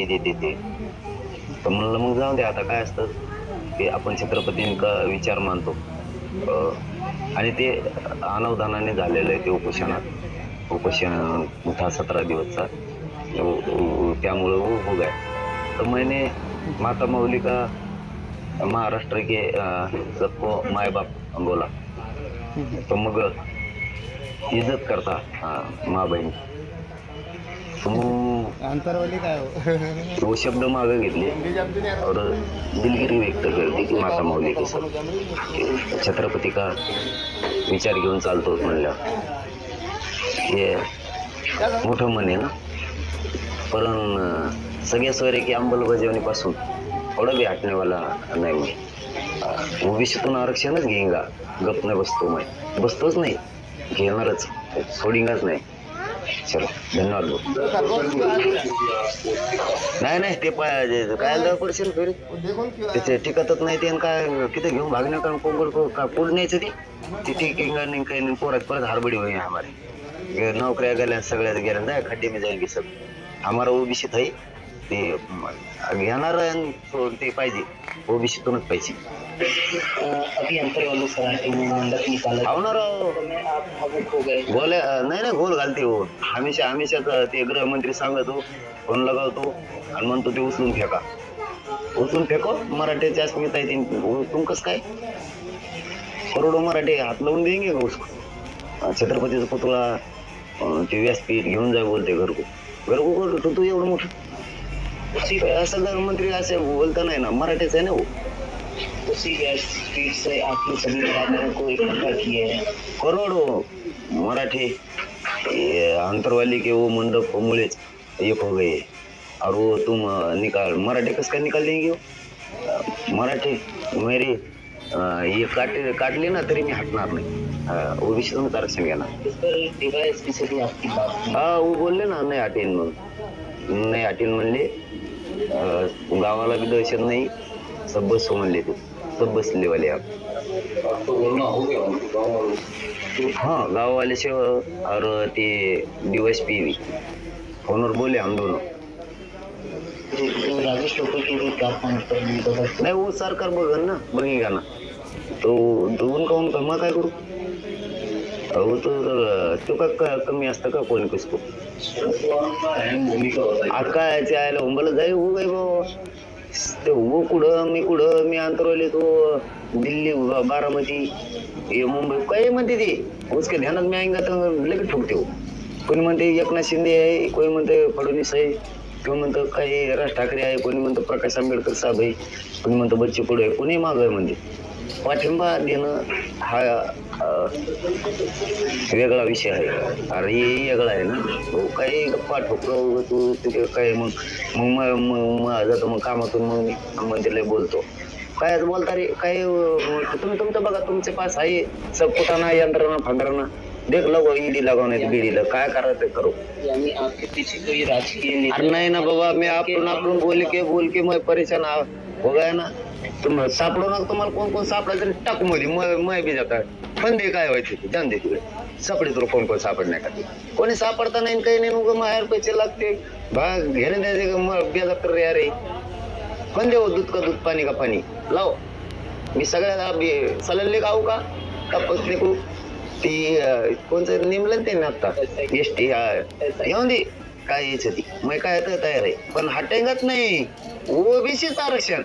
देते ते. तर म्हणलं मग जाऊ दे, आता काय असतं ते आपण छत्रपतींचा विचार मानतो. आणि ते अनावधानाने झालेलं आहे ते उपोषण मोठा 17 दिवसचा. त्यामुळं वो हो गया. तो मैंने माता मौली का महाराष्ट्र के सबको माय बाप बोला. तो मग इज्जत करता माँ बहन. अंतरवाली काय हो? वो शब्द मागे घेतले और दिलगिरी व्यक्त करते की माता मौली के सब छत्रपती का विचार घेऊन चालतो म्हणलं हे मोठं मन आहे ना. पण सगळ्या सोयरे की अंमलबजावणीपासून थोडं बी हटणेवाला नाही मी. ओबीसीतून आरक्षणच घेईंगा, गप नाही बसतोच नाही, घेणारच, सोडिंगाच नाही. चलो धन्यवाद. नाही ते काय पर्सेंट फेरी त्याचे टिकतच नाही ते. काय किती घेऊन भागण्या कारण पुढे न्यायचं ती काही पोरात परत हरबडी होई हमारे नोकऱ्या गेल्या सगळ्यात गेल्या नाही खड्डे में जाईल की सब. हमारा ओबीसीत आहे ते घेणार ते पाहिजे, ओबीसीतूनच पाहिजे. अभी अंतर वालों सराठी में मंडप निकाला बोले नाही गोल घालते हो. हमेशा ते गृहमंत्री सांगतो, फोन लगावतो आणि म्हणतो ते उचलून फेको मराठीच्या अस्मिता आहे. तुम कस काय करोडो मराठी हात लावून देंगे का उसको. छत्रपतीचा पुतळा ते व्यासपीठ घेऊन जाय बोलते घरको तू एवढं मोठं असं गृहमंत्री असं बोलता नाही ना. मराठीच आहे ना हो. उसी व्यासपीठ से आपने सभी बरादरों को इकट्ठा किए हैं. करोड़ों मराठी अंतरवाली के वो मंडप मुझे एक हो गए और वो तुम निकाल मराठी कस का निकाल देंगे हो. मराठी मेरी ये काटली ना तरी मी हटणार नाही. ओबीसी तुम्ही आरक्षण घेणार. इस पर डीवायएसपी से भी आपकी बात वो बोलले ना नाही हटेन म्हणून. नाही हटेन म्हणले गावाला बी दहशत नाही. सब बसो म्हणले ते सब बसले वाले आप. हाँ गाँव वाले से और ते डीवाईएसपी भी फोनवर बोले हम दोनों. राजेश टोपे के भी प्रार्थना पर नाही वो सरकार बघेगा ना तो उनका मैं काय करू. वो तो का कमी असतं का कोणी कसको काय आयला उंबला जाई हो गई बाबा. ते वो कुठं मी अंतरवले तो दिल्ली बारामती ये मुंबई काही म्हणते ते उसके ध्यानात मी आएंगा तर लगेच ठोकते हो. कोणी म्हणते एकनाथ शिंदे आहे, कोणी म्हणते फडणवीस आहे, कोणी म्हणतं काही राज ठाकरे आहे, कोणी म्हणतं प्रकाश आंबेडकर साहेब आहे, कोणी म्हणतं बच्चू कडू आहे, कोणी माग आहे. म्हणजे पाठिंबा देणं हा वेगळा विषय आहे. अरे हे वेगळा आहे ना. काही गप्पा ठोकलो तू तिथे काय मग जातो मग कामातून मग मंदिरला बोलतो काय बोलता रे. काय तुम्ही तुमचं बघा, तुमचे पास आहे सब कुटाना यंत्रणा फंडराना देख लगो ईडी लगावण्यात बीडीला काय करायचं करू. यानी आपके पीछे कोई राजकीय अरे नाही ना बाबा, मी आपण बोल के मैं परेशान हो गया ना. तुम सापडो ना तुम्हाला कोण सापडायचं तरी टाकू मध्ये मैं बी जाता फंदे काय व्हायचे जाण दे तिकडे. सापडे तुला कोण सापडण्या का कोणी सापडता नाही काही नाही. मग माहेर पैसे लागते भाग घेणे द्यायचे बेजा कर रे. अरे फंदे हो दूध का दूध पाणी का पाणी लाव. मी सगळ्याला सलल्ले गाऊ का तपास लेकरू ती कोणतं नेमलं ते ना आता एसटी येऊन दे काय यायचं ती मग काय तयार आहे. पण हटेंगच नाही ओबीसीच आरक्षण.